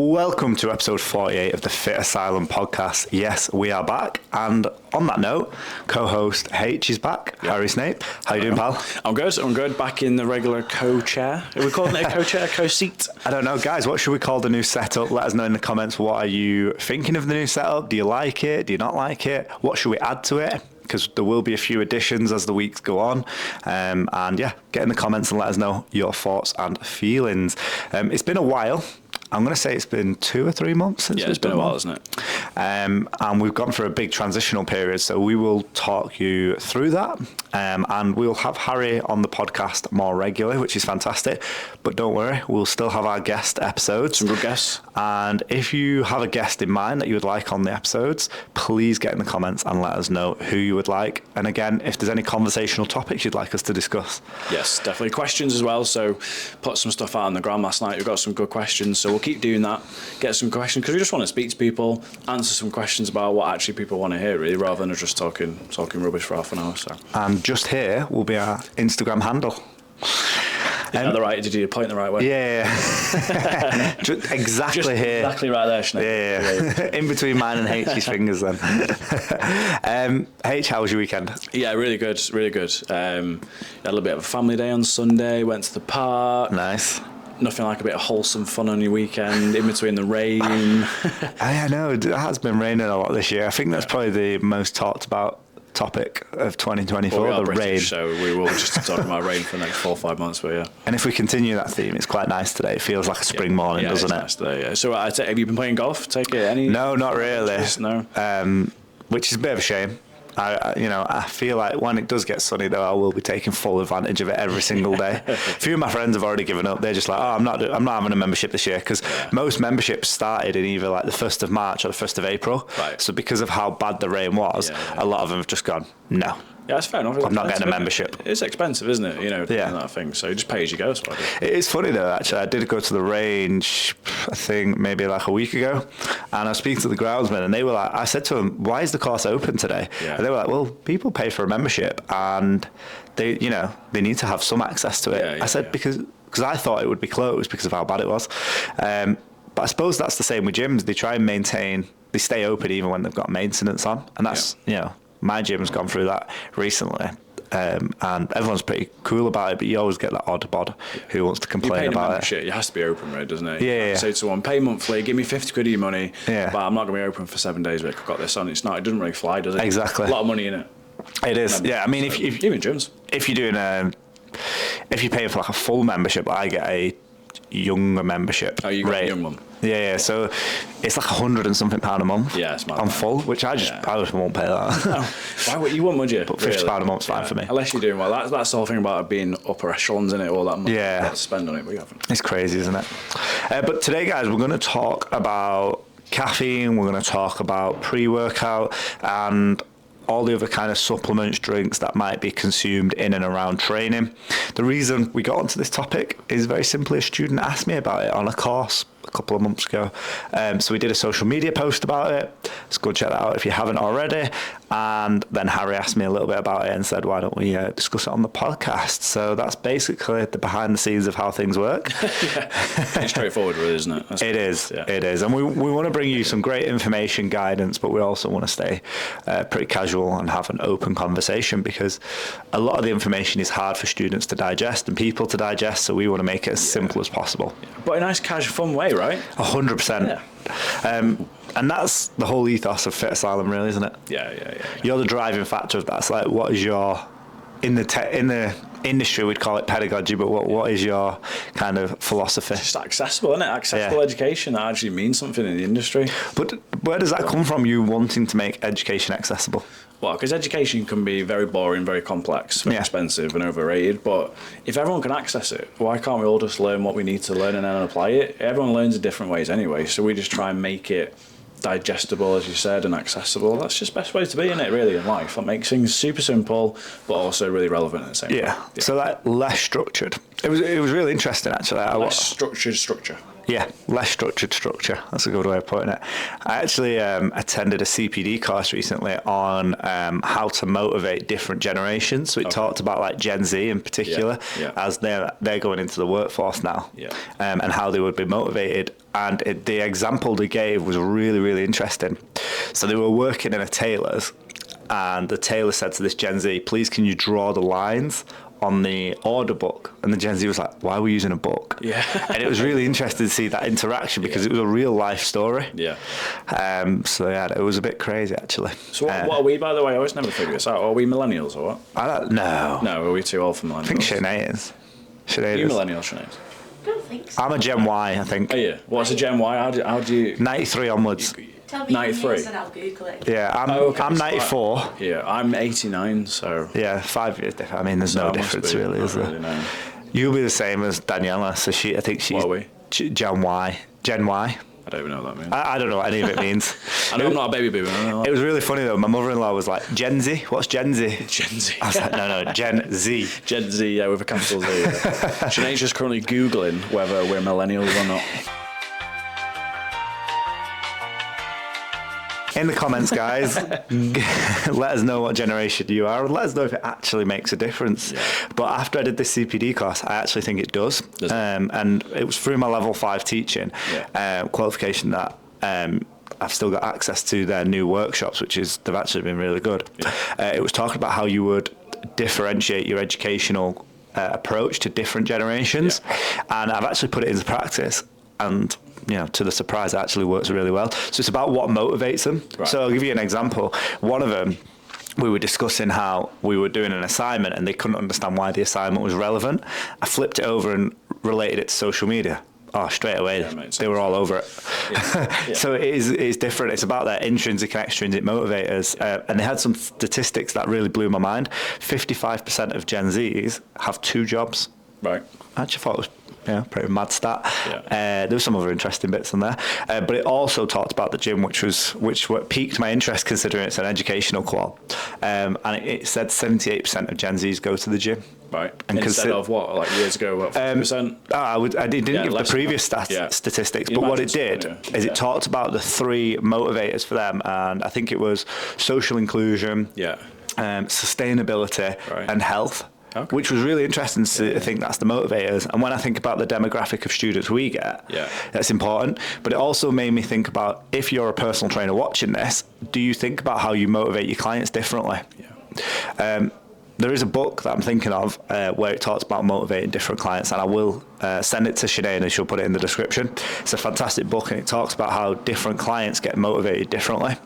Welcome to episode 48 of the Fitasylum podcast. Yes, we are back. And on that note, co-host H is back. Yep. Harry Snape. How you doing, pal? I'm good. Back in the regular co-chair. Are we calling it a co-chair, co-seat? I don't know. Guys, what should we call the new setup? Let us know in the comments. What are you thinking of the new setup? Do you like it? Do you not like it? What should we add to it? Because there will be a few additions as the weeks go on. And yeah, get in the comments and let us know your thoughts and feelings. It's been a while. I'm going to say it's been 2 or 3 months since it's been a while, isn't it? And we've gone through a big transitional period, so we will talk you through that. And we'll have Harry on the podcast more regularly, which is fantastic. But don't worry, we'll still have our guest episodes. Some good guests. And if you have a guest in mind that you would like on the episodes, please get in the comments and let us know who you would like. And again, if there's any conversational topics you'd like us to discuss. Yes, definitely. Questions as well. So put some stuff out on the ground last night. We've got some good questions. So we'll keep doing that. Get some questions because we just want to speak to people, answer some questions about what actually people want to hear, really, rather than just talking rubbish for half an hour. So. And just here will be our Instagram handle. Did you point the right way? Yeah. Just exactly here. Exactly right there, Sinead. Yeah. In between mine and H's fingers then. H, how was your weekend? Yeah, really good. Had a little bit of a family day on Sunday, went to the park. Nice. Nothing like a bit of wholesome fun on your weekend, in between the rain. I know, it has been raining a lot this year. I think that's probably the most talked about topic of 2024, well, the rain. So we will just talk about rain for the next 4 or 5 months, but yeah. And if we continue that theme, it's quite nice today. It feels like a spring morning, doesn't it? Nice today, yeah. So have you been playing golf? Take it any? No, not really. No. Which is a bit of a shame. I feel like when it does get sunny, though, I will be taking full advantage of it every single day. A few of my friends have already given up. They're just like, I'm not having a membership this year, because most memberships started in either like the 1st of March or the 1st of April. Right. So because of how bad the rain was, a lot of them have just gone, no. Yeah, that's fair enough. I'm not getting a membership. It's expensive, isn't it? That thing. So you just pay as you go. It is funny though, actually. I did go to the range, I think maybe like a week ago, and I was speaking to the groundsman, and they were like, I said to them, why is the course open today? Yeah. And they were like, well, people pay for a membership and they need to have some access to it. I said, because I thought it would be closed because of how bad it was. But I suppose that's the same with gyms. They try and they stay open even when they've got maintenance on. And that's, my gym's gone through that recently, and everyone's pretty cool about it, but you always get that odd bod who wants to complain about it. It has to be open, right, doesn't it? Yeah. Say to someone, pay monthly, give me 50 quid of your money, but I'm not going to be open for 7 days, but I've got this on. It doesn't really fly, does it? Exactly. A lot of money in it. It is, yeah. I mean, if even gyms. If you're doing if you're paying for like a full membership, I get a younger membership. Oh, you got a young one. Yeah. So it's like £100 and something a month. Yeah, it's mad. On full, which I just won't pay that. No. Why would you? Would you? But £50 a month's fine for me. Unless you're doing well. That's the whole thing about being upper echelons, in it, all that money you got to spend on it, but you haven't. It's crazy, isn't it? But today, guys, we're going to talk about caffeine. We're going to talk about pre-workout and all the other kind of supplements, drinks that might be consumed in and around training. The reason we got onto this topic is very simply a student asked me about it on a course a couple of months ago. So we did a social media post about it. Let's go check that out if you haven't already. And then Harry asked me a little bit about it and said, why don't we discuss it on the podcast? So that's basically the behind the scenes of how things work. It's straightforward, really, isn't it? It is. And we want to bring you some great information, guidance, but we also want to stay pretty casual and have an open conversation, because a lot of the information is hard for students to digest and people to digest. So we want to make it as simple as possible. But a nice, casual, fun way, right? 100%. And that's the whole ethos of Fitasylum, really, isn't it? Yeah. You're the driving factor of that. It's like, what is your, in the industry we'd call it pedagogy, but what is your kind of philosophy? It's just accessible, isn't it? Accessible education that actually means something in the industry. But where does that come from, you wanting to make education accessible? Well, because education can be very boring, very complex, very expensive and overrated, but if everyone can access it, why can't we all just learn what we need to learn and then apply it? Everyone learns in different ways anyway, so we just try and make it digestible, as you said, and accessible. That's just the best way to be, in it, really, in life. That makes things super simple, but also really relevant at the same time. So that less structured. It was really interesting, actually. Less structure. Yeah, less structured structure. That's a good way of putting it. I actually attended a CPD course recently on how to motivate different generations. So it talked about like Gen Z in particular, as they're going into the workforce now, and how they would be motivated. And the example they gave was really, really interesting. So they were working in a tailor's, and the tailor said to this Gen Z, "Please, can you draw the lines on the order book?" And the Gen Z was like, "Why are we using a book?" Yeah. And it was really interesting to see that interaction because it was a real life story. Yeah. So yeah, it was a bit crazy actually. So what are we, by the way? I always never figure this out. Are we millennials or what? I don't know. No, are we too old for millennials? I think Sinead is. Are you millennial, Sinead? I don't think so. I'm a Gen Y, I think. Are you? What's a Gen Y? How do you... 93 onwards. Tell me 93. years and I'll Google it. Yeah, I'm 94. Yeah, I'm 89, so... Yeah, 5 years different. I mean, there's no difference really, is there? Really, no. You'll be the same as Daniela, so I think she's What are we? Gen Y. Gen Y. I don't even know what that means. I don't know what any of it means. I know I'm not a baby boomer. I know It was really funny though. My mother-in-law was like, "Gen Z? What's Gen Z?" Gen Z. I was like, no, Gen Z. Gen Z, yeah, with a capital Z. Yeah. Sinead's just currently Googling whether we're millennials or not. In the comments, guys, let us know what generation you are, and let us know if it actually makes a difference. Yeah. But after I did this CPD course, I actually think it does. And it was through my level 5 teaching qualification that I've still got access to their new workshops, they've actually been really good. Yeah. It was talking about how you would differentiate your educational approach to different generations, and I've actually put it into practice, and to the surprise, it actually works really well. So it's about what motivates them. Right. So I'll give you an example. One of them, we were discussing how we were doing an assignment and they couldn't understand why the assignment was relevant. I flipped it over and related it to social media. Oh, straight away, they were all over it. Yeah. So it's different. It's about their intrinsic and extrinsic motivators. And they had some statistics that really blew my mind. 55% of Gen Zs have 2 jobs. Right. I actually thought it was pretty mad stat. Yeah. There were some other interesting bits in there, but it also talked about the gym, which piqued my interest considering it's an educational qual. And it said 78% of Gen Zs go to the gym. Right. And instead of what, like years ago, what, 50%? I didn't give the previous statistics, but what it did is it talked about the 3 motivators for them, and I think it was social inclusion, sustainability, and health. Okay. Which was really interesting to think that's the motivators. And when I think about the demographic of students we get, that's important. But it also made me think about, if you're a personal trainer watching this, do you think about how you motivate your clients differently? Yeah. There is a book that I'm thinking of where it talks about motivating different clients, and I will send it to Sinead and she'll put it in the description. It's a fantastic book and it talks about how different clients get motivated differently.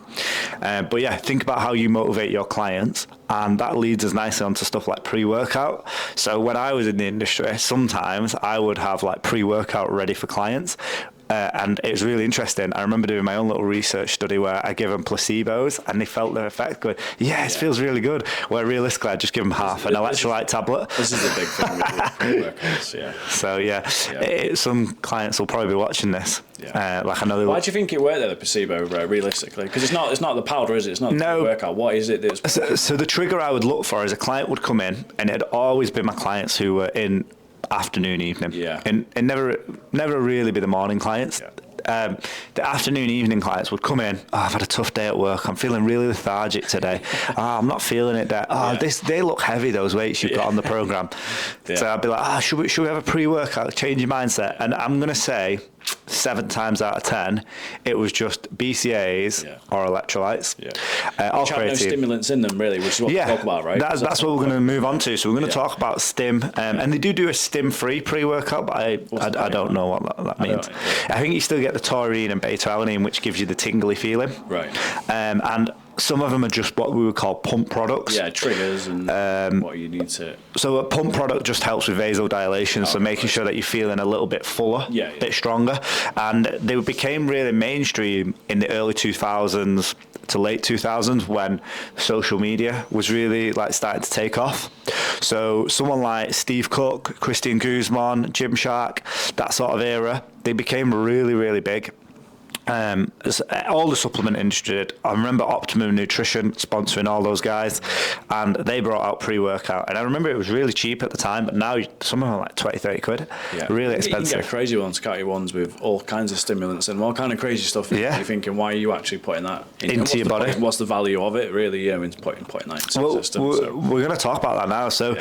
But yeah, think about how you motivate your clients, and that leads us nicely onto stuff like pre-workout. So when I was in the industry, sometimes I would have like pre-workout ready for clients. And it was really interesting. I remember doing my own little research study where I give them placebos and they felt their effect going, it feels really good. Where realistically, I just give them half an electrolyte tablet. This is a big thing with pre-workouts, So some clients will probably be watching this. Yeah. Why do you think it worked there, the placebo, realistically? Because it's not the powder, is it? It's not the workout. What is it that's... So the trigger I would look for is a client would come in, and it had always been my clients who were in afternoon, evening, and never really be the morning clients. The afternoon, evening clients would come in. Oh, I've had a tough day at work. I'm feeling really lethargic today. I'm not feeling it. They look heavy, those weights you've got on the program. So I'd be like, should we have a pre-workout? Change your mindset. And I'm going to say 7 times out of 10, it was just BCAAs or electrolytes. Which have no stimulants in them, really, which is what we talk about, right? That's what we're going to move on to. So we're going to talk about stim. And they do a stim-free pre-workout, but I don't know what that means. I think you still get the taurine and beta-alanine, which gives you the tingly feeling. Right. And some of them are just what we would call pump products. Yeah, triggers and what you need to... So a pump product just helps with vasodilation, so making sure that you're feeling a little bit fuller, a bit stronger. And they became really mainstream in the early 2000s to late 2000s when social media was really starting to take off. So someone like Steve Cook, Christian Guzman, Gymshark, that sort of era, they became really, really big. All the supplement industry did. I remember Optimum Nutrition sponsoring all those guys, and they brought out pre-workout. And I remember it was really cheap at the time, but now some of them are like 20, 30 quid. Yeah. Really You can expensive. get crazy ones, catty ones with all kinds of stimulants and all kind of crazy stuff. Yeah. You're thinking, why are you actually putting that Into your body? What's the value of it, really, in putting that into Well, the system? we're going to talk about that now. So,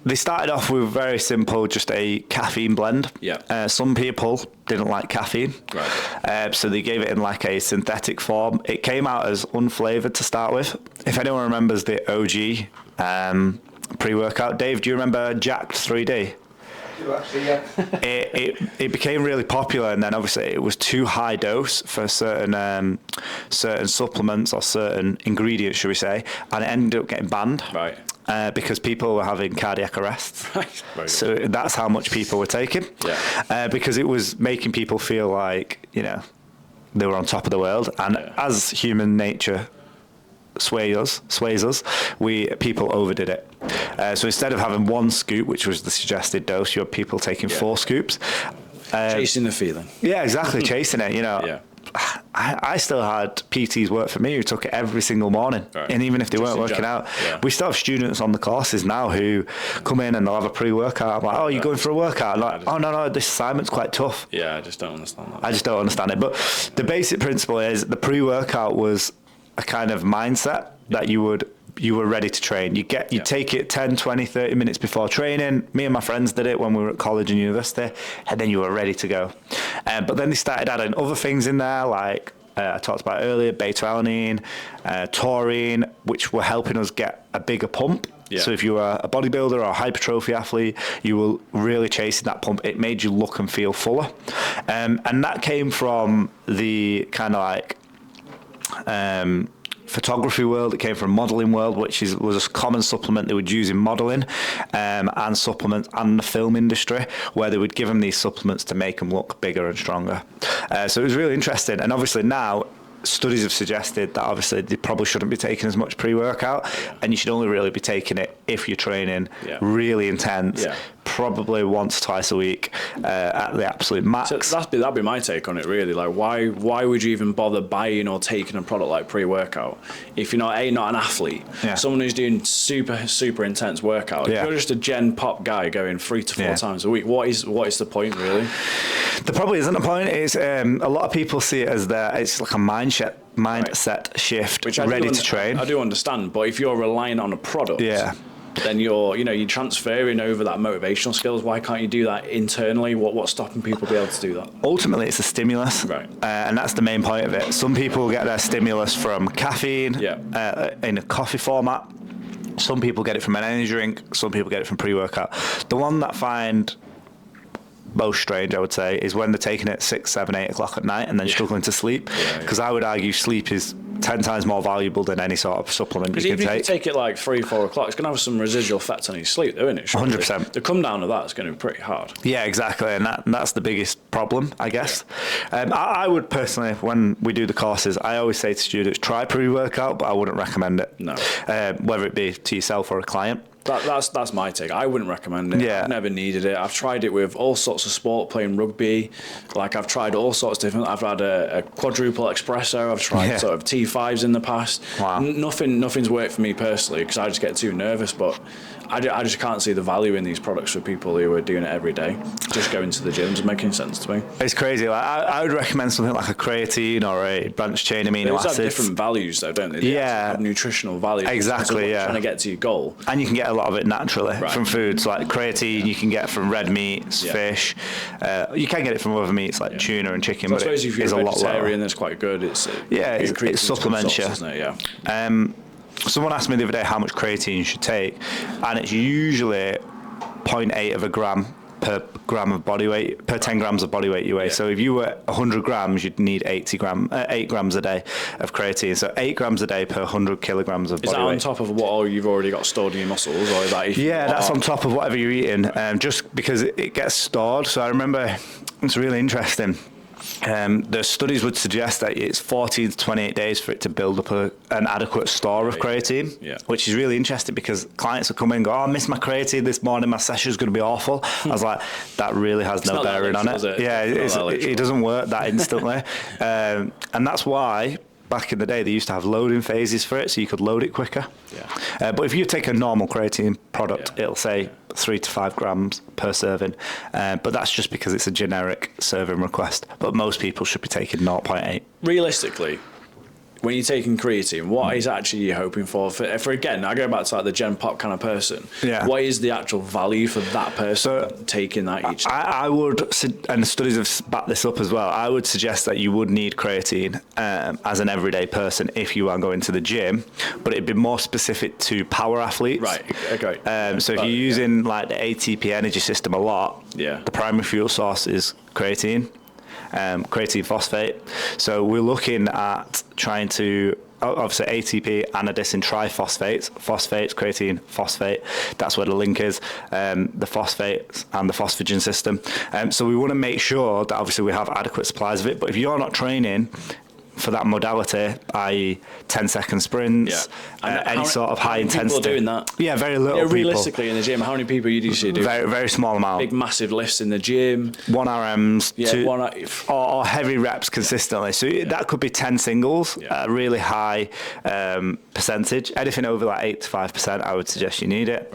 they started off with very simple, just a caffeine blend. Yeah. Some people didn't like caffeine, Right. so they gave it in like a synthetic form. It came out as unflavored to start with. If anyone remembers the OG pre-workout, Dave, do you remember Jacked 3D? Actually, yeah. it became really popular, and then obviously it was too high dose for certain supplements or certain ingredients, should we say, and it ended up getting banned. Right. Because people were having cardiac arrests. Right. So that's how much people were taking. Yeah. Because it was making people feel like, they were on top of the world. And as human nature sways us, people overdid it. So instead of having one scoop, which was the suggested dose, you had people taking 4 scoops. Chasing the feeling. Yeah, exactly. Chasing it, Yeah. I still had PTs work for me who took it every single morning. Right. And even if they Just weren't in working general, out, yeah. we still have students on the courses now who come in and they'll have a pre-workout. I'm like, oh, you're going for a workout? I'm like, oh, no, this assignment's quite tough. Yeah, I just don't understand that. I just don't understand it. But the basic principle is the pre-workout was a kind of mindset that you were ready to train. You take it 10, 20, 30 minutes before training. Me and my friends did it when we were at college and university, and then you were ready to go. But then they started adding other things in there, like I talked about earlier, beta-alanine, taurine, which were helping us get a bigger pump. Yeah. So if you were a bodybuilder or a hypertrophy athlete, you were really chasing that pump. It made you look and feel fuller. And that came from the kind of like photography world. It came from modeling world, which was a common supplement they would use in modeling and supplements and the film industry, where they would give them these supplements to make them look bigger and stronger. So it was really interesting. And obviously now studies have suggested that obviously they probably shouldn't be taking as much pre-workout, and you should only really be taking it if you're training really intense, probably once, twice a week at the absolute max. So that'd be my take on it, really. Like, why would you even bother buying or taking a product like pre-workout if you're not an athlete, someone who's doing super intense workout? If you're just a gen pop guy going 3 to 4 times a week, what is the point, really? There probably isn't a point. It's a lot of people see it as it's like a mindset shift, which ready to train. I do understand, but if you're relying on a product, then you're transferring over that motivational skills. Why can't you do that internally? What's stopping people be able to do that? Ultimately, it's a stimulus, right? And that's the main point of it. Some people get their stimulus from caffeine in a coffee format. Some people get it from an energy drink. Some people get it from pre-workout. The one that I find most strange, I would say, is when they're taking it at 6, 7, 8 o'clock at night and then struggling to sleep. Because I would argue sleep is 10 times more valuable than any sort of supplement you can take. Because if you take it like 3, 4 o'clock, it's going to have some residual effect on your sleep, though, isn't it? 100%. The come down of that is going to be pretty hard. Yeah, exactly. And that's the biggest problem, I guess. I would personally, when we do the courses, I always say to students, try pre-workout, but I wouldn't recommend it. No. Whether it be to yourself or a client. That's my take. I wouldn't recommend it. Yeah. I've never needed it. I've tried it with all sorts of sport, playing rugby. Like, I've tried all sorts of different. I've had a quadruple espresso. I've tried sort of T5s in the past. Wow. Nothing's worked for me personally because I just get too nervous. But I just can't see the value in these products for people who are doing it every day. Just going to the gyms and making sense to me. It's crazy. Like, I would recommend something like a creatine or a branched chain amino acids. Those have different values, though, don't they? They have nutritional value. Exactly. Yeah. Trying to get to your goal. And you can get a lot of it naturally from foods like creatine. You can get from red meats, fish. You can get it from other meats like tuna and chicken. So but I suppose if you're a a lot vegetarian, that's quite good. It supplements you. Isn't it? Yeah. Someone asked me the other day how much creatine you should take, and it's usually 0.8 of a gram per gram of body weight, per 10 grams of body weight you weigh. So if you were 100 grams, you'd need 8 grams a day of creatine. So 8 grams a day per 100 kilograms of body weight. Is that on top of what you've already got stored in your muscles, or is that? That's on top of whatever you're eating, just because it gets stored. So I remember it's really interesting. The studies would suggest that it's 14 to 28 days for it to build up an adequate store of creatine, which is really interesting because clients will come in and go, oh, I missed my creatine this morning, my session's going to be awful. I was like, that really has no bearing on it. It doesn't work that instantly. And that's why back in the day, they used to have loading phases for it, so you could load it quicker. But if you take a normal creatine product, it'll say 3 to 5 grams per serving. But that's just because it's a generic serving request. But most people should be taking 0.8. Realistically, when you're taking creatine, what is actually you hoping for? For again, I go back to like the Gen Pop kind of person. What is the actual value for that person taking that each day? I would, and studies have backed this up as well, I would suggest that you would need creatine as an everyday person if you are going to the gym, but it'd be more specific to power athletes. Right, okay. So if you're using like the ATP energy system a lot, the primary fuel source is creatine. Creatine phosphate. So we're looking at trying to, obviously ATP, anadrolite triphosphates, phosphates, creatine, phosphate. That's where the link is, the phosphates and the phosphagen system. So we want to make sure that obviously we have adequate supplies of it. But if you're not training for that modality, i.e. 10-second sprints, any sort of high intensity. People are doing that. Yeah, very little people. Realistically in the gym, how many people you usually do? Very, very small amount. Big massive lifts in the gym. 1 RMs, or heavy reps consistently. So that could be 10 singles, really high percentage. Anything over like 8 to 5%, I would suggest you need it.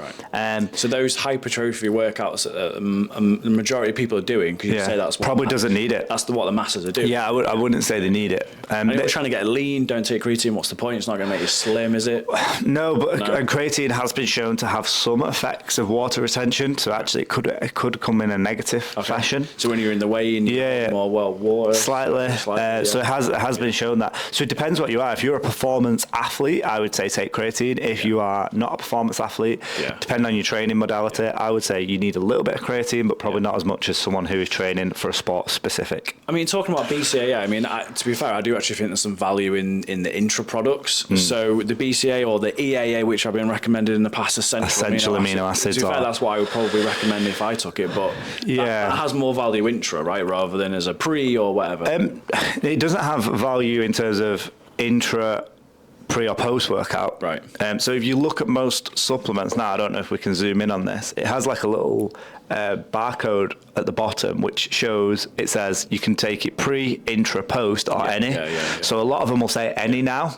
So those hypertrophy workouts the majority of people are doing, because you say that's what probably doesn't need it. That's what the masses are doing. Yeah, I wouldn't say they need it. And if you're trying to get lean, don't take creatine. What's the point? It's not going to make you slim, is it? No, but creatine has been shown to have some effects of water retention. So actually, it could come in a negative fashion. So when you're in the weigh-in, you more water. Slightly. So it has been shown that. So it depends what you are. If you're a performance athlete, I would say take creatine. If you are not a performance athlete, depending on your training modality, I would say you need a little bit of creatine, but probably not as much as someone who is training for a sport specific. I mean, talking about BCAA, I mean, to be fair, I do actually think there's some value in the intra products. So the BCAA or the EAA, which I've been recommended in the past, essential amino acids. To be fair, that's what I would probably recommend if I took it, but that has more value intra, right, rather than as a pre or whatever. It doesn't have value in terms of intra, pre or post workout. Right. So if you look at most supplements now, I don't know if we can zoom in on this, it has like a little barcode at the bottom which shows, it says you can take it pre, intra, post or any. So a lot of them will say any now,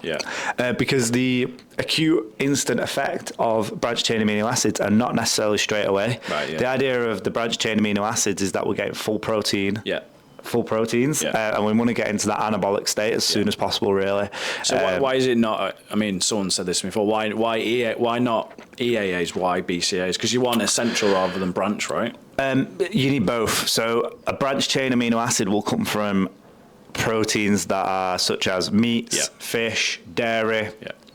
because the acute instant effect of branched chain amino acids are not necessarily straight away. The idea of the branched chain amino acids is that we're getting full protein. Full proteins, and we want to get into that anabolic state as soon as possible, really. So why is it not? I mean, someone said this before. Why not EAAs? Why BCAAs? Because you want essential rather than branch, right? You need both. So a branched chain amino acid will come from proteins that are such as meats, fish, dairy.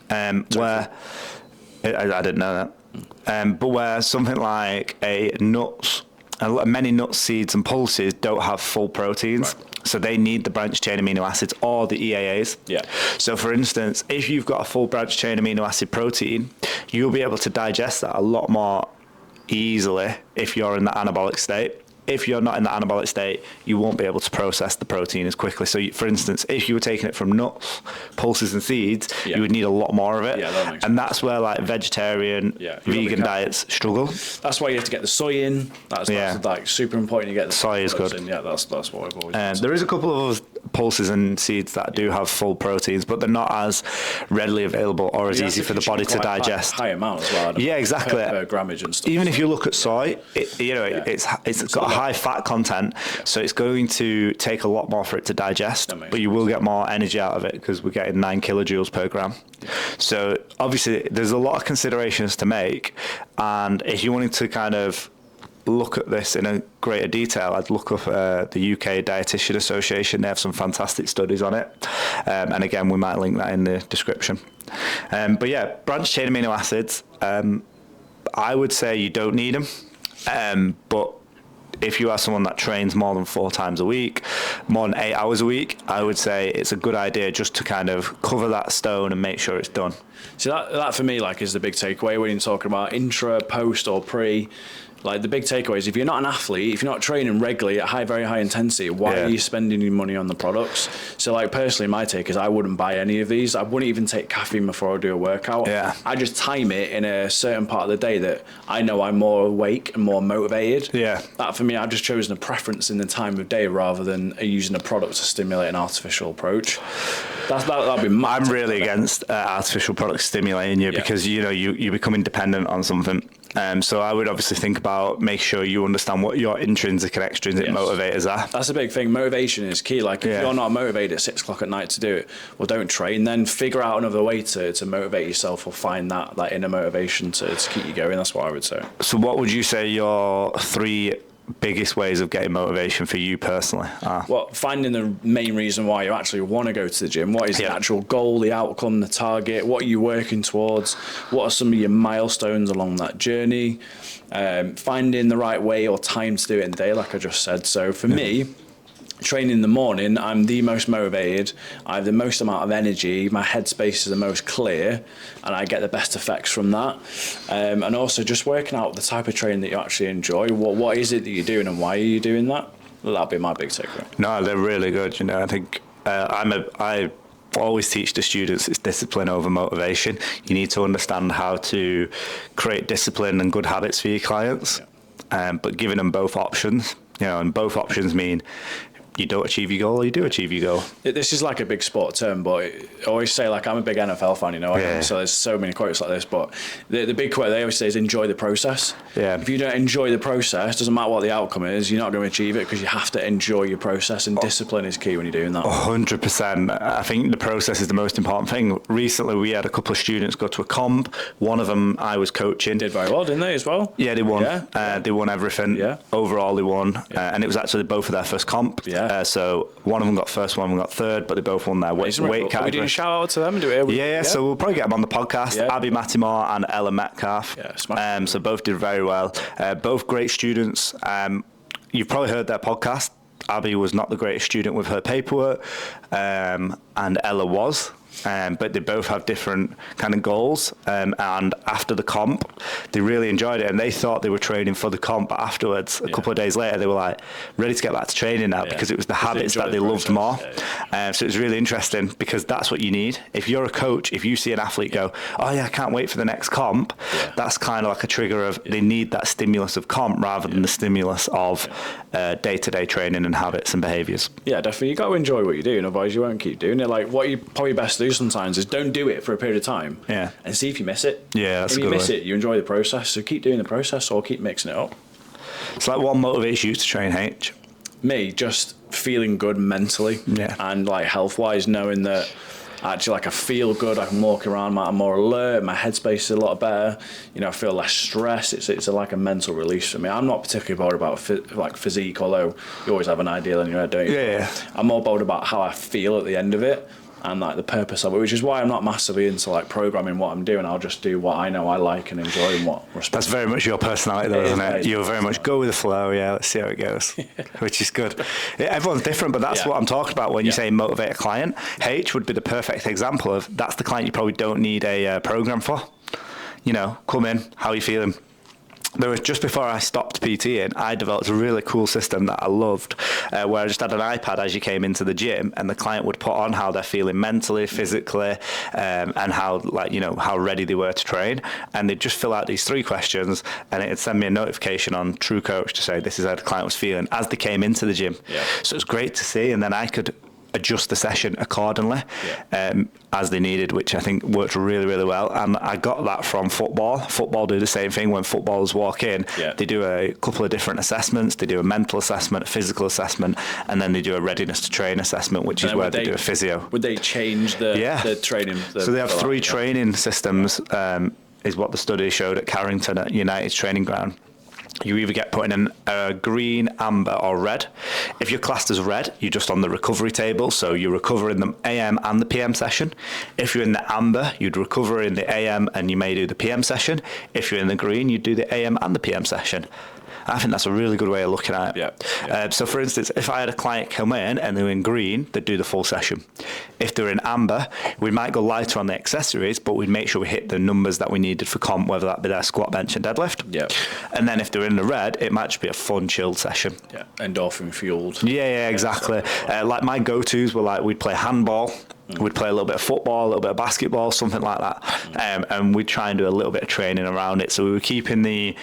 Where I didn't know that, but where something like nuts. Many nuts, seeds and pulses don't have full proteins, so they need the branched chain amino acids or the EAAs. So for instance, if you've got a full branched chain amino acid protein, you'll be able to digest that a lot more easily if you're in the anabolic state. If you're not in the anabolic state, you won't be able to process the protein as quickly. So, for instance, if you were taking it from nuts, pulses and seeds, you would need a lot more of it. That makes and that's where like vegetarian, vegan diets struggle. That's why you have to get the soy in. That's like super important. You get the soy is good. In. Yeah, that's what I've always. There is a couple of pulses and seeds that do have full proteins, but they're not as readily available or as easy for the body to digest. High amount as well. Exactly. Per grammage and stuff. Even if you look at soy, it's got a high fat content, so it's going to take a lot more for it to digest, but you will get more energy out of it because we're getting 9 kilojoules per gram. So obviously there's a lot of considerations to make, and if you wanted to kind of look at this in a greater detail, I'd look up the UK Dietitian Association. They have some fantastic studies on it, and again we might link that in the description. But yeah, branched chain amino acids, I would say you don't need them, but if you are someone that trains more than 4 times a week, more than 8 hours a week, I would say it's a good idea just to kind of cover that stone and make sure it's done. So that for me, like, is the big takeaway when you're talking about intra, post or pre. Like the big takeaway is if you're not an athlete, if you're not training regularly at very high intensity, why are you spending your money on the products? So like personally, my take is I wouldn't buy any of these. I wouldn't even take caffeine before I do a workout. Yeah. I just time it in a certain part of the day that I know I'm more awake and more motivated. Yeah. That for me, I've just chosen a preference in the time of day rather than using a product to stimulate an artificial approach. That'll be my I'm really against artificial products stimulating you because you become independent on something. So I would obviously think about make sure you understand what your intrinsic and extrinsic motivators are. That's a big thing. Motivation is key. Like if you're not motivated at 6 o'clock at night to do it, well, don't train. Then figure out another way to motivate yourself or find that inner motivation to keep you going. That's what I would say. So what would you say your 3 biggest ways of getting motivation for you personally are? Well, finding the main reason why you actually want to go to the gym. What is the actual goal, the outcome, the target? What are you working towards? What are some of your milestones along that journey? Finding the right way or time to do it in the day, like I just said. So for me, training in the morning, I'm the most motivated, I have the most amount of energy, my headspace is the most clear, and I get the best effects from that. And also just working out the type of training that you actually enjoy. What is it that you're doing and why are you doing that? That'll be my big takeaway. No, they're really good. I think I always teach the students it's discipline over motivation. You need to understand how to create discipline and good habits for your clients, but giving them both options. And both options mean you don't achieve your goal or you do achieve your goal. This is like a big sport term, but I always say, like, I'm a big NFL fan, so there's so many quotes like this, but the big quote they always say is enjoy the process. Yeah. If you don't enjoy the process, doesn't matter what the outcome is, you're not going to achieve it because you have to enjoy your process, and discipline is key when you're doing that. 100%. I think the process is the most important thing. Recently, we had a couple of students go to a comp. One of them I was coaching. Did very well, didn't they, as well? Yeah, they won. Yeah. They won everything. Yeah. Overall, they won. And it was actually both of their first comp. Yeah. So one of them got first, one of them got third, but they both won their weight category. Are we doing a shout out to them? Yeah, so we'll probably get them on the podcast. Abby Mattimore and Ella Metcalf. Yeah, so both did very well. Both great students. You've probably heard their podcast. Abby was not the greatest student with her paperwork, and Ella was. But they both have different kind of goals. And after the comp, they really enjoyed it, and they thought they were training for the comp. But afterwards, a couple of days later, they were like ready to get back to training now because it was the habits that they loved more. So it was really interesting because that's what you need. If you're a coach, if you see an athlete go, oh yeah, I can't wait for the next comp, that's kind of like a trigger of they need that stimulus of comp rather than the stimulus of day-to-day training and habits and behaviours. Yeah, definitely. You got to enjoy what you're doing, otherwise you won't keep doing it. Like what you probably best do sometimes is don't do it for a period of time and see if you miss it. Yeah, that's if you miss it, you enjoy the process, so keep doing the process or keep mixing it up. So like what motivates you to train, H? Me, just feeling good mentally and like health wise, knowing that actually like I feel good, I can walk around, I'm more alert, my headspace is a lot better, I feel less stress. It's like a mental release for me. I'm not particularly bothered about physique, although you always have an ideal in your head, don't you? Yeah. I'm more bothered about how I feel at the end of it and like the purpose of it, which is why I'm not massively into like programming what I'm doing. I'll just do what I know I like and enjoy and what respect. That's very much your personality though, isn't it? You're very much go with the flow, let's see how it goes, which is good. Everyone's different, but that's what I'm talking about when you say motivate a client. H would be the perfect example of that's the client you probably don't need a program for. Come in, how are you feeling? There was just before I stopped PTing, I developed a really cool system that I loved, where I just had an iPad as you came into the gym, and the client would put on how they're feeling mentally, physically, and how how ready they were to train, and they'd just fill out these 3 questions, and it'd send me a notification on TrueCoach to say this is how the client was feeling as they came into the gym. Yeah. So it was great to see, and then I could adjust the session accordingly as they needed, which I think worked really, really well. And I got that from football. Football do the same thing. When footballers walk in, they do a couple of different assessments. They do a mental assessment, a physical assessment, and then they do a readiness to train assessment, which is where they do a physio. Would they change the training? So they have 3 training systems, is what the study showed at Carrington at United's training ground. You either get put in a green, amber or red. If you're classed as red, you're just on the recovery table, so you recover in the AM and the PM session. If you're in the amber, you'd recover in the AM and you may do the PM session. If you're in the green, you'd do the AM and the PM session. I think that's a really good way of looking at it. So for instance, if I had a client come in and they were in green, they'd do the full session. If they're in amber, we might go lighter on the accessories, but we'd make sure we hit the numbers that we needed for comp, whether that be their squat, bench and deadlift. And then if they're in the red, it might just be a fun, chilled session. Endorphin fueled. Yeah, exactly. Like my go-tos were like, we'd play handball, we'd play a little bit of football, a little bit of basketball, something like that. And we'd try and do a little bit of training around it. So we were keeping the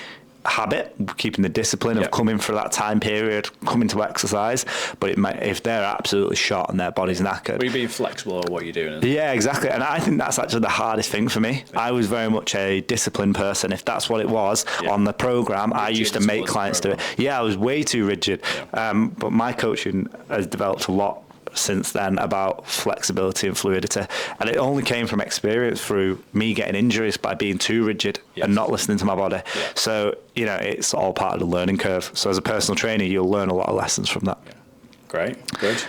habit, keeping the discipline of coming for that time period, coming to exercise. But it might, if they're absolutely shot and their body's knackered, Are you being flexible or what you're doing? Yeah, exactly. And I think that's actually the hardest thing for me. I was very much a disciplined person. If that's what it was on the program, I used to make clients do it. Yeah, I was way too rigid. But my coaching has developed a lot since then about flexibility and fluidity, and it only came from experience through me getting injuries by being too rigid and not listening to my body. So it's all part of the learning curve. So as a personal trainer, you'll learn a lot of lessons from that. Great, good.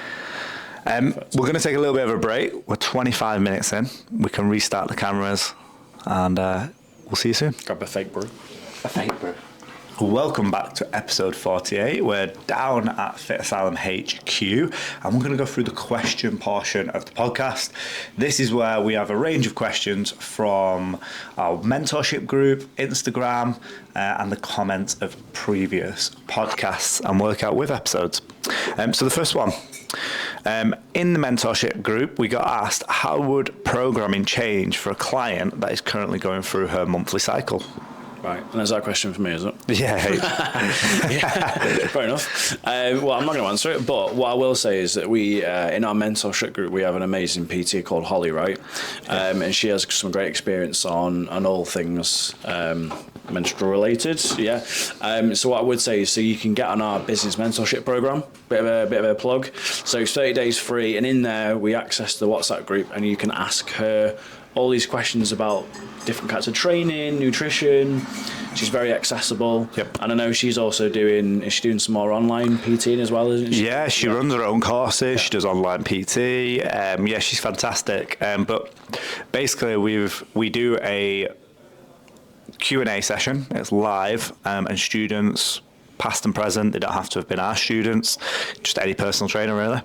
We're going to take a little bit of a break. We're 25 minutes in. We can restart the cameras, and we'll see you soon. Grab a fake brew. A fake brew. Welcome back to episode 48. We're down at Fitasylum HQ, and we're going to go through the question portion of the podcast. This is where we have a range of questions from our mentorship group, Instagram, and the comments of previous podcasts and workout with episodes. So the first one. In the mentorship group, we got asked, how would programming change for a client that is currently going through her monthly cycle? Right, and there's that question for me, is it? Yeah. Fair enough. Well, I'm not going to answer it, but what I will say is that we, in our mentorship group, we have an amazing PT called Holly, right? And she has some great experience on all things menstrual related. So what I would say is, so you can get on our business mentorship program, bit of a plug. So it's 30 days free, and in there we access the WhatsApp group, and you can ask her all these questions about different kinds of training, nutrition. She's very accessible. And I know she's also doing some more online PTing as well, isn't she? Yeah, she runs her own courses. She does online PT. She's fantastic. But basically we do a Q&A session. It's live, and students, past and present, they don't have to have been our students, just any personal trainer really,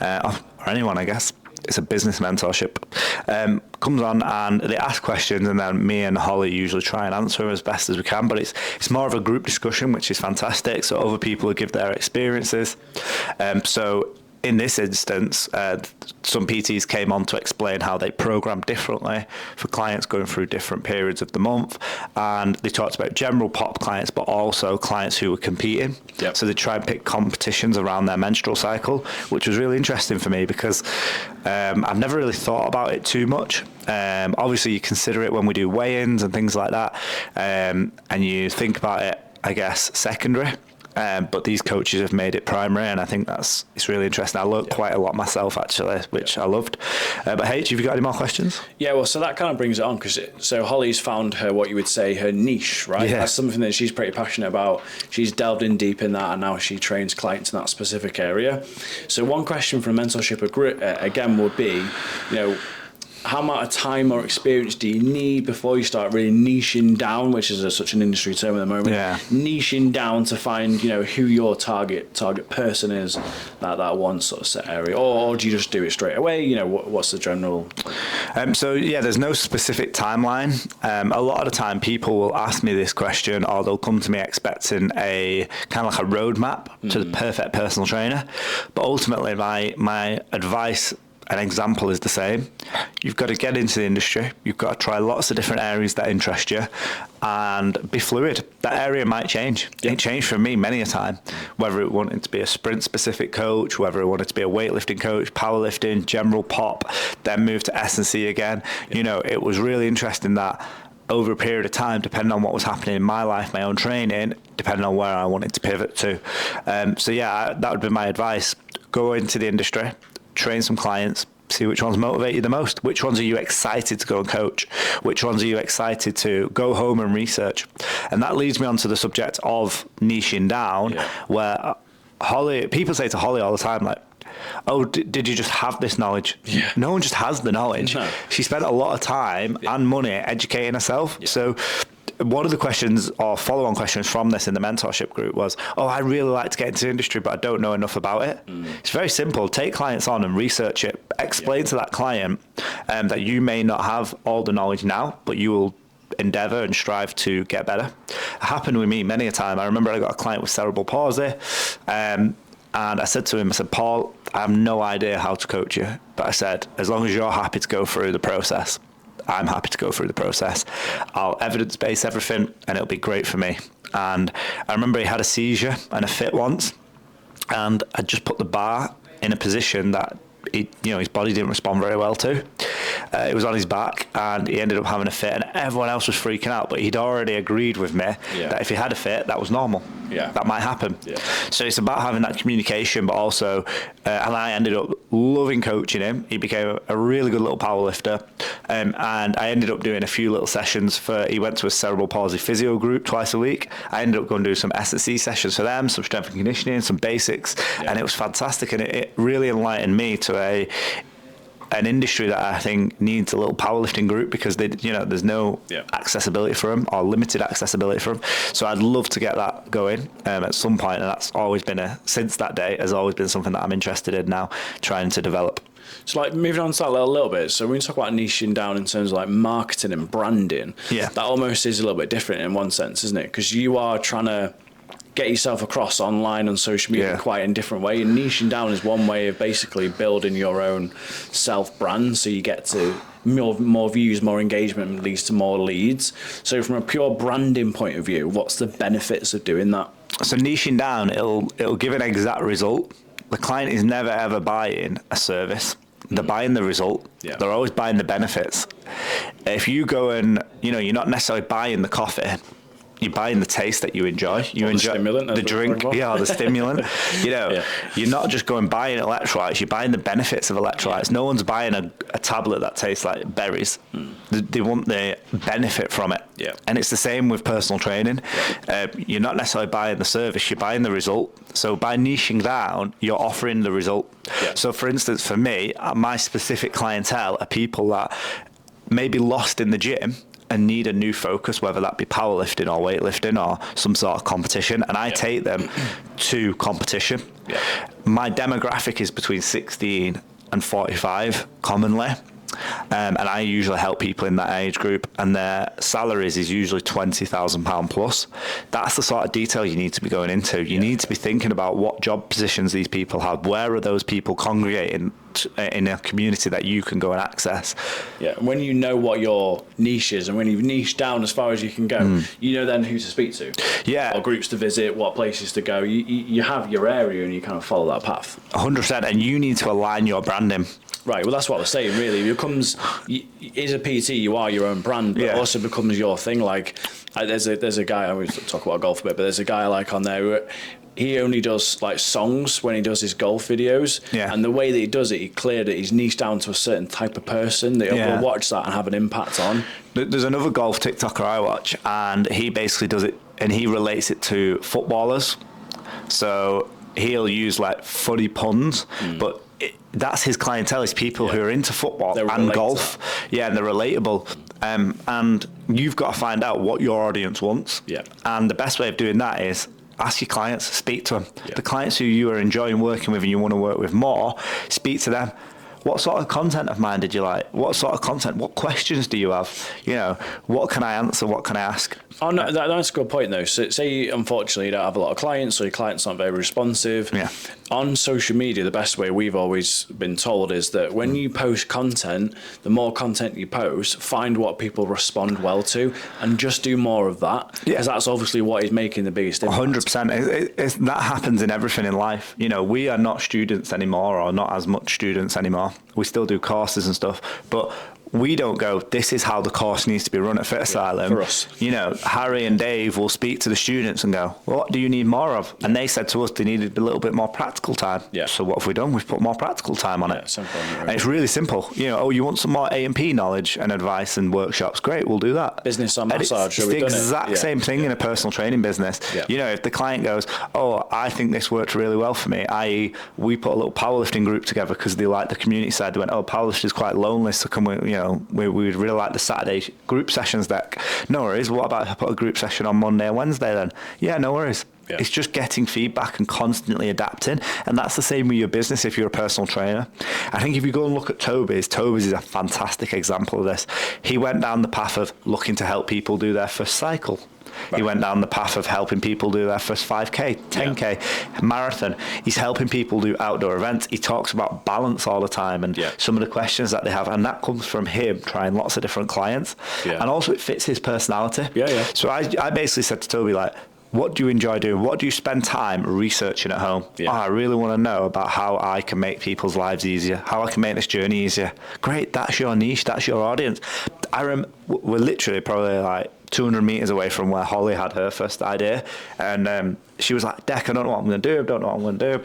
or anyone, I guess. It's a business mentorship. Comes on and they ask questions, and then me and Holly usually try and answer them as best as we can. But it's more of a group discussion, which is fantastic. So other people will give their experiences. So in this instance, some PTs came on to explain how they program differently for clients going through different periods of the month. And they talked about general pop clients, but also clients who were competing. So they try and pick competitions around their menstrual cycle, which was really interesting for me because I've never really thought about it too much. Obviously, you consider it when we do weigh-ins and things like that. And you think about it, I guess, secondary. But these coaches have made it primary, and I think it's really interesting. I learned quite a lot myself, actually, which I loved. But H, have you got any more questions? Yeah, well, so that kind of brings it on, because so Holly's found what you would say her niche, right? That's something that she's pretty passionate about. She's delved in deep in that, and now she trains clients in that specific area. So one question from mentorship again would be, how much time or experience do you need before you start really niching down, which is such an industry term at the moment? Niching down to find, who your target person is, that one sort of set area, or do you just do it straight away? What's the general? There's no specific timeline. A lot of the time, people will ask me this question, or they'll come to me expecting a kind of like a roadmap to the perfect personal trainer. But ultimately, my advice. An example is the same. You've got to get into the industry. You've got to try lots of different areas that interest you and be fluid. That area might change. It changed for me many a time, whether it wanted to be a sprint specific coach, whether it wanted to be a weightlifting coach, powerlifting, general pop, then move to S&C again. It was really interesting that over a period of time, depending on what was happening in my life, my own training, depending on where I wanted to pivot to. That would be my advice. Go into the industry, train some clients, see which ones motivate you the most. Which ones are you excited to go and coach? Which ones are you excited to go home and research? And that leads me on to the subject of niching down, where Holly, people say to Holly all the time, like, oh, did you just have this knowledge? No one just has the knowledge. She spent a lot of time and money educating herself. So one of the questions or follow-on questions from this in the mentorship group was, I really like to get into the industry, but I don't know enough about it. It's very simple. Take clients on and research it. Explain to that client that you may not have all the knowledge now, but you will endeavour and strive to get better. It happened with me many a time. I remember I got a client with cerebral palsy, and I said to him, I said, Paul, I have no idea how to coach you, but I said, as long as you're happy to go through the process, I'm happy to go through the process. I'll evidence-base everything, and it'll be great for me. And I remember he had a seizure and a fit once, and I just put the bar in a position that his body didn't respond very well to. It was on his back, and he ended up having a fit, and everyone else was freaking out, but he'd already agreed with me that if he had a fit, that was normal. That might happen. So it's about having that communication, but also, and I ended up loving coaching him. He became a really good little power lifter, and I ended up doing a few little sessions he went to a cerebral palsy physio group twice a week. I ended up going to do some S&C sessions for them, some strength and conditioning, some basics, and it was fantastic, and it really enlightened me to an industry that I think needs a little powerlifting group, because there's no accessibility for them, or limited accessibility for them. So I'd love to get that going at some point, and that's always been since that day has always been something that I'm interested in now, trying to develop. So like moving on to that a little bit, so when you talk about niching down in terms of like marketing and branding, that almost is a little bit different in one sense, isn't it? Because you are trying to get yourself across online on social media quite in a different way, and niching down is one way of basically building your own self-brand, so you get to more views, more engagement, leads to more leads. So from a pure branding point of view, what's the benefits of doing that? So niching down, it'll give an exact result. The client is never ever buying a service. They're buying the result. They're always buying the benefits. If you go and you're not necessarily buying the coffee, you're buying the taste that you enjoy. You enjoy the drink, the stimulant. You're not just going buying electrolytes. You're buying the benefits of electrolytes. No one's buying a tablet that tastes like berries. They want the benefit from it. And it's the same with personal training. You're not necessarily buying the service. You're buying the result. So by niching down, you're offering the result. So for instance, for me, my specific clientele are people that may be lost in the gym and need a new focus, whether that be powerlifting or weightlifting or some sort of competition, and I take them to competition. My demographic is between 16 and 45 commonly, and I usually help people in that age group, and their salaries is usually £20,000 plus. That's the sort of detail you need to be going into. You need to be thinking about what job positions these people have, where are those people congregating in a community that you can go and access. When you know what your niche is, and when you've niched down as far as you can go, you know then who to speak to, what groups to visit, what places to go. You have your area, and you kind of follow that path. 100%, and you need to align your branding. Right, well that's what I was saying really. It becomes, as a PT you are your own brand, but it also becomes your thing. Like there's a guy, I always talk about golf a bit, but there's a guy like on there, he only does like songs when he does his golf videos, and the way that he does it, he cleared it, he's niched down to a certain type of person that will watch that and have an impact on. There's another golf TikToker I watch, and he basically does it, and he relates it to footballers. So he'll use like funny puns, but that's his clientele, is people who are into football and golf. And they're relatable. And you've got to find out what your audience wants. And the best way of doing that is ask your clients, speak to them. The clients who you are enjoying working with and you want to work with more, speak to them. What sort of content of mine did you like? What sort of content? What questions do you have? What can I answer? What can I ask? Oh, no, that's a good point, though. So, say, unfortunately, you don't have a lot of clients, or your clients aren't very responsive. On social media, the best way we've always been told is that when you post content, the more content you post, find what people respond well to, and just do more of that. Because that's obviously what is making the biggest impact. 100%. That happens in everything in life. We are not students anymore, or not as much students anymore. We still do courses and stuff, but we don't go, this is how the course needs to be run at Fitasylum. For us. Harry and Dave will speak to the students and go, what do you need more of? And they said to us they needed a little bit more practical time. So what have we done? We've put more practical time on it. Simple, and it's really simple. You want some more A&P knowledge and advice and workshops? Great, we'll do that. Business on massage. It's the exact same thing in a personal training business. If the client goes, I think this worked really well for me, i.e. we put a little powerlifting group together because they like the community community said, they went, oh, powerlifting is quite lonely, so can we, we'd really like the Saturday group sessions, Dec. No worries. What about if I put a group session on Monday and Wednesday then? Yeah, no worries. Yeah. It's just getting feedback and constantly adapting. And that's the same with your business if you're a personal trainer. I think if you go and look at Toby's is a fantastic example of this. He went down the path of looking to help people do their first cycle. Right. He went down the path of helping people do their first 5K, 10K, marathon. He's helping people do outdoor events. He talks about balance all the time and some of the questions that they have. And that comes from him trying lots of different clients. Yeah. And also it fits his personality. So I basically said to Toby, like, what do you enjoy doing? What do you spend time researching at home? Yeah. I really want to know about how I can make people's lives easier, how I can make this journey easier. Great, that's your niche, that's your audience. We're literally probably like 200 meters away from where Holly had her first idea. And she was like, Dec, I don't know what I'm going to do. I don't know what I'm going to do.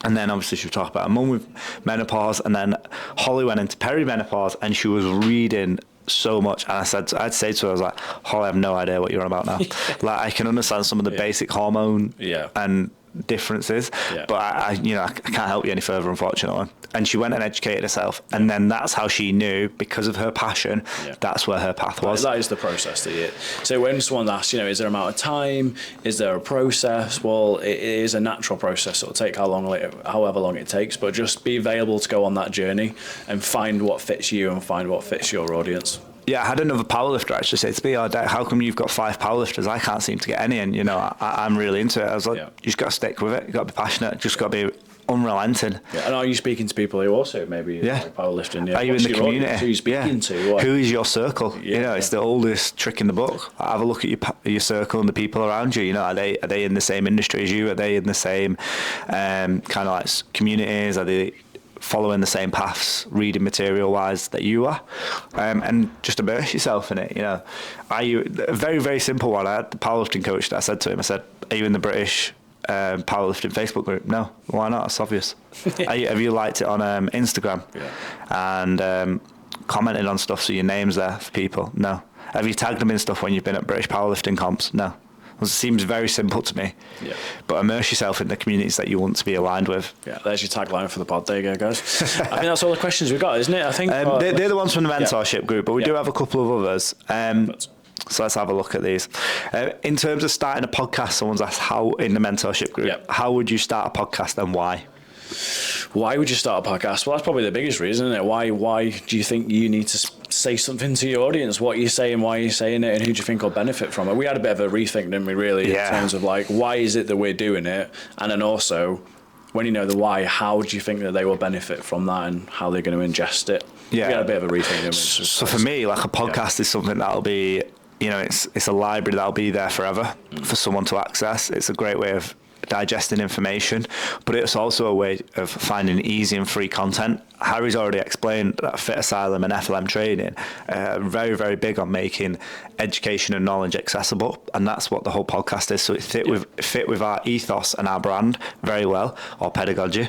And then obviously she would talk about her mum with menopause. And then Holly went into perimenopause and she was reading so much, and I'd say to her, I was like, Holly, I have no idea what you're on about now. Like, I can understand some of the basic hormone and differences, but I can't help you any further, unfortunately. And she went and educated herself, and then that's how she knew, because of her passion, that's where her path was. That is the process that you. So when someone asks, is there an amount of time? Is there a process? Well, it is a natural process. It'll take however long it takes, but just be available to go on that journey and find what fits you and find what fits your audience. Yeah, I had another powerlifter actually say to me, oh, Dec, how come you've got 5 powerlifters? I can't seem to get any. And, I'm really into it. I was like, you just got to stick with it. You've got to be passionate. Just got to be unrelenting. Yeah. And are you speaking to people who also maybe like powerlifting? Are you in the community? Who are you speaking to? Who is your circle? It's the oldest trick in the book. Have a look at your circle and the people around you. Are they in the same industry as you? Are they in the same kind of like communities? Are they following the same paths, reading material wise that you are, and just immerse yourself in it. Are you a very, very simple one? I had the powerlifting coach that I said to him, I said, are you in the British powerlifting Facebook group? No. Why not? It's obvious. Have you liked it on Instagram and commented on stuff so your name's there for people? No. Have you tagged them in stuff when you've been at British powerlifting comps? No. It seems very simple to me. Yeah. But immerse yourself in the communities that you want to be aligned with. Yeah, there's your tagline for the pod. There you go, guys. I think that's all the questions we've got, isn't it? I think they're the ones from the mentorship group, but we do have a couple of others. So let's have a look at these. In terms of starting a podcast, someone's asked how in the mentorship group, how would you start a podcast and why? Why would you start a podcast? Well, that's probably the biggest reason, isn't it? Why do you think you need to say something to your audience? What you're saying, why you're saying it, and who do you think will benefit from it? We had a bit of a rethink, didn't we, really, in terms of like, why is it that we're doing it? And then also, when you know the why, how do you think that they will benefit from that and how they're going to ingest it? Yeah. We had a bit of a rethink, didn't we? So for me, like a podcast is something that'll be, it's a library that'll be there forever for someone to access. It's a great way of digesting information, but it's also a way of finding easy and free content. Harry's already explained that Fitasylum and FLM training are very, very big on making education and knowledge accessible, and that's what the whole podcast is. So it fit with our ethos and our brand very well, or pedagogy,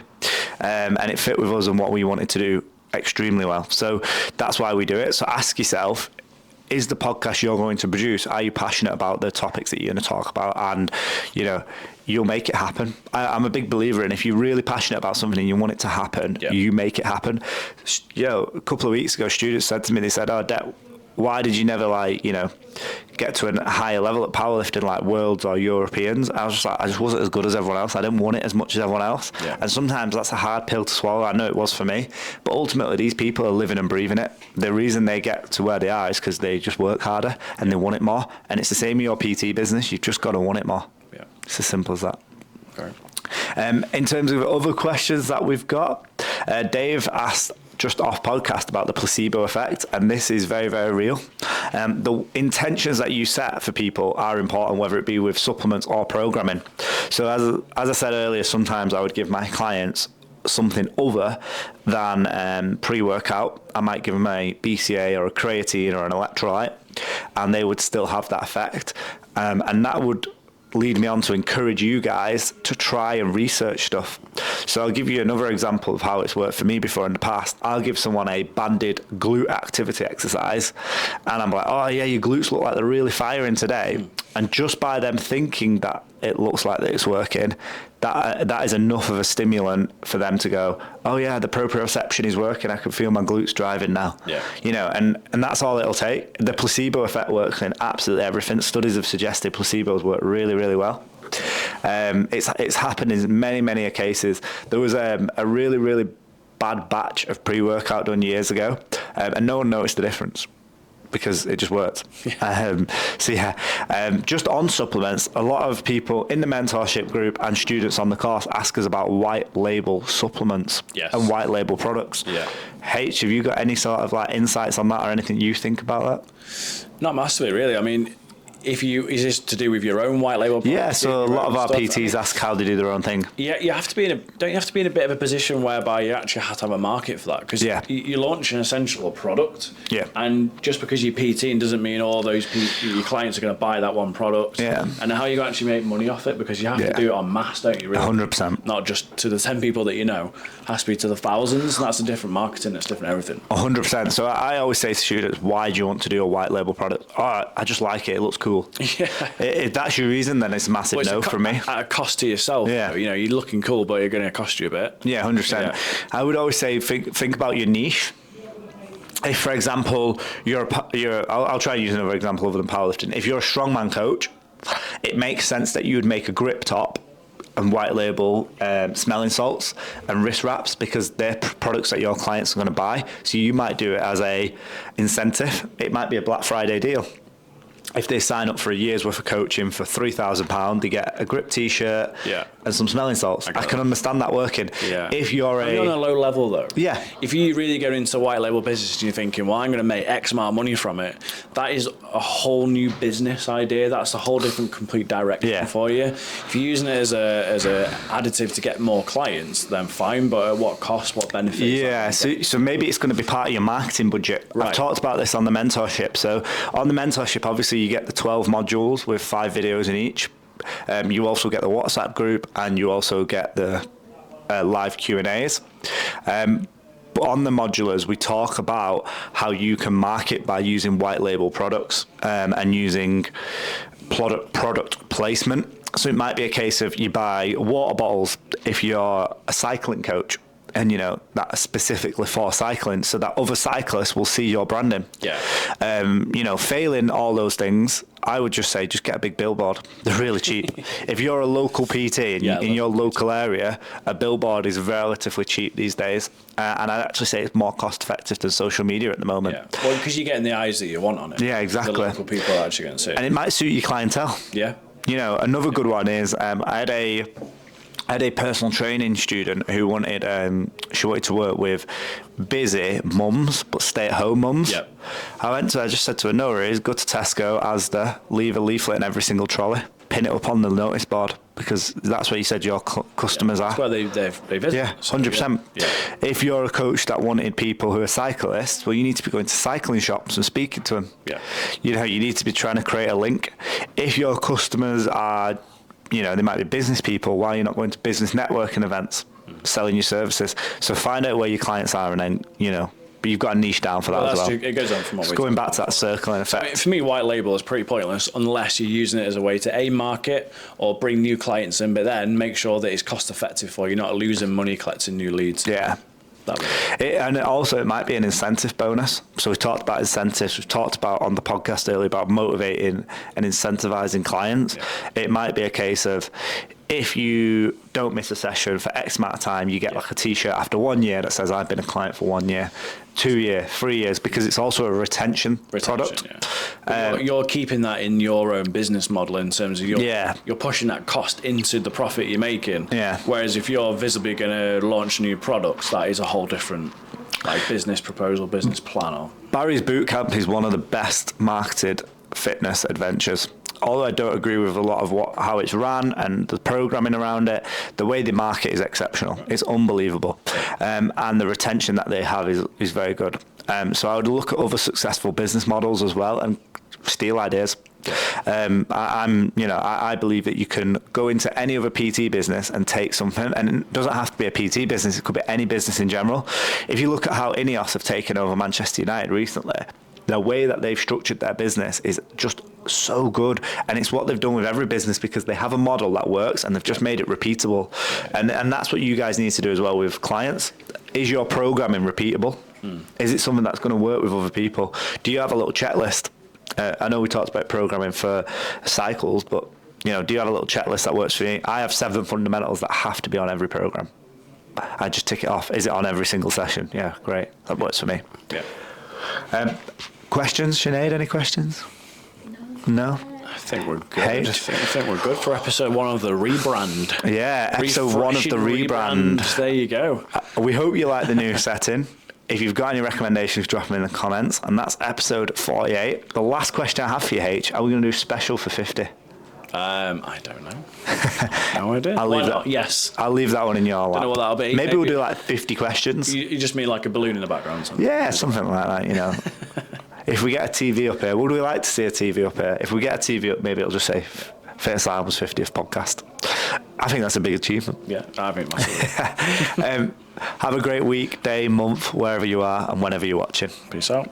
and it fit with us and what we wanted to do extremely well. So that's why we do it. So ask yourself, is the podcast you're going to produce, are you passionate about the topics that you're going to talk about? And you'll make it happen. I'm a big believer in, if you're really passionate about something and you want it to happen, you make it happen. A couple of weeks ago, students said to me, they said, oh, Dec, why did you never get to a higher level at powerlifting, like worlds or Europeans? I was just like, I just wasn't as good as everyone else. I didn't want it as much as everyone else. Yeah. And sometimes that's a hard pill to swallow. I know it was for me, but ultimately these people are living and breathing it. The reason they get to where they are is because they just work harder and they want it more. And it's the same in your PT business. You've just got to want it more. Yeah. It's as simple as that. Okay. In terms of other questions that we've got, Dave asked just off podcast about the placebo effect, and this is very, very real. The intentions that you set for people are important, whether it be with supplements or programming. So as I said earlier, sometimes I would give my clients something other than pre-workout. I might give them a BCA or a creatine or an electrolyte, and they would still have that effect. And that would lead me on to encourage you guys to try and research stuff. So I'll give you another example of how it's worked for me before in the past. I'll give someone a banded glute activity exercise, and I'm like, oh yeah, your glutes look like they're really firing today. And just by them thinking that it looks like that it's working, that is enough of a stimulant for them to go, oh yeah, the proprioception is working. I can feel my glutes driving now. Yeah. You know, and that's all it'll take. The placebo effect works in absolutely everything. Studies have suggested placebos work really, really well. It's happened in many cases. There was a really, really bad batch of pre-workout done years ago, and no one noticed the difference because it just worked. Just on supplements, a lot of people in the mentorship group and students on the course ask us about white label supplements and white label products. H, have you got any sort of like insights on that or anything you think about that? Not massively, really. I mean, is this to do with your own white label product? Yeah, so a lot of our PTs ask how they do their own thing. Yeah, don't you have to be in a bit of a position whereby you actually have to have a market for that? Because you launch an essential product, and just because you're PTing doesn't mean all those your clients are going to buy that one product. Yeah. And how you actually make money off it, because you have to do it en masse, don't you? Really? 100%. Not just to the 10 people that you know, it has to be to the thousands, and that's a different marketing, that's different everything. 100%. So I always say to students, why do you want to do a white label product? Oh, I just like it. It looks cool. Yeah. If that's your reason, then it's a massive no from me. At a cost to yourself. Yeah. You know, you're looking cool, but you're going to cost you a bit. Yeah, 100%. Yeah. I would always say think about your niche. If, for example, I'll try and use another example other than powerlifting. If you're a strongman coach, it makes sense that you would make a grip top and white label smelling salts and wrist wraps, because they're products that your clients are going to buy. So you might do it as a incentive. It might be a Black Friday deal. If they sign up for a year's worth of coaching for £3,000, they get a grip T-shirt and some smelling salts. I can understand that working. Yeah. If you're on a low level though, if you really go into white label business and you're thinking, well, I'm going to make X amount of money from it, that is a whole new business idea. That's a whole different, complete direction for you. If you're using it as a additive to get more clients, then fine. But at what cost? What benefits? Yeah. So maybe it's going to be part of your marketing budget. Right. I've talked about this on the mentorship. So on the mentorship, obviously, you get the 12 modules with 5 videos in each. You also get the WhatsApp group, and you also get the live Q&As. But on the modulars, we talk about how you can market by using white label products and using product placement. So it might be a case of you buy water bottles if you're a cycling coach, and you know that's specifically for cycling, so that other cyclists will see your branding. Failing all those things, I would just say just get a big billboard. They're really cheap. If you're a local PT in your local area, a billboard is relatively cheap these days, and I'd actually say it's more cost effective than social media at the moment. Well, because you're getting the eyes that you want on it. Yeah, exactly. The local people are actually going to see it. And it might suit your clientele. Another good one is I had a personal training student who wanted to work with busy mums but stay-at-home mums. I just said to her, no worries, go to Tesco, Asda, leave a leaflet in every single trolley, pin it up on the notice board, because that's where you said your customers are. That's where they visit. Yeah, 100%. If you're a coach that wanted people who are cyclists, well, you need to be going to cycling shops and speaking to them. You need to be trying to create a link. If your customers are, they might be business people, why are you not going to business networking events, selling your services? So find out where your clients are, and then, but you've got a niche down for that as well. It goes on from what we're going back to that circling effect. I mean, for me, white label is pretty pointless unless you're using it as a way to market or bring new clients in, but then make sure that it's cost effective for you, not losing money collecting new leads. And also it might be an incentive bonus. So we talked about incentives. We've talked about on the podcast earlier about motivating and incentivizing clients. It might be a case of, if you don't miss a session for X amount of time, you get like a T-shirt after 1 year that says I've been a client for 1 year, 2 years, 3 years, because it's also a retention product. You're keeping that in your own business model in terms of you're pushing that cost into the profit you're making. Whereas if you're visibly going to launch new products, that is a whole different business proposal, business plan. Barry's Bootcamp is one of the best marketed fitness adventures. Although I don't agree with a lot of how it's ran and the programming around it, the way they market is exceptional. It's unbelievable. And the retention that they have is very good. So I would look at other successful business models as well and steal ideas. I believe that you can go into any other PT business and take something, and it doesn't have to be a PT business, it could be any business in general. If you look at how Ineos have taken over Manchester United recently, the way that they've structured their business is just so good. And it's what they've done with every business, because they have a model that works and they've just made it repeatable. And that's what you guys need to do as well with clients. Is your programming repeatable? Is it something that's going to work with other people? Do you have a little checklist? I know we talked about programming for cycles, but do you have a little checklist that works for you? I have 7 fundamentals that have to be on every program. I just tick it off. Is it on every single session? Yeah, great. That works for me. Yeah. Questions, Sinead? Any questions? No? I think we're good. Hey. I think we're good for episode 1 of the rebrand. Yeah, episode 1 of the rebrand. There you go. We hope you like the new setting. If you've got any recommendations, drop them in the comments. And that's episode 48. The last question I have for you, H, are we going to do special for 50? I don't know. No idea. Why not? Yes. I'll leave that one in your lap. Don't know what that'll be. Maybe we'll do like 50 questions. You just mean like a balloon in the background? Something. Yeah, something like that, If we get a TV up here, would we like to see a TV up here? If we get a TV up, maybe it'll just say Fitasylum's 50th podcast. I think that's a big achievement. Yeah, I think massively. Have a great week, day, month, wherever you are and whenever you're watching. Peace out.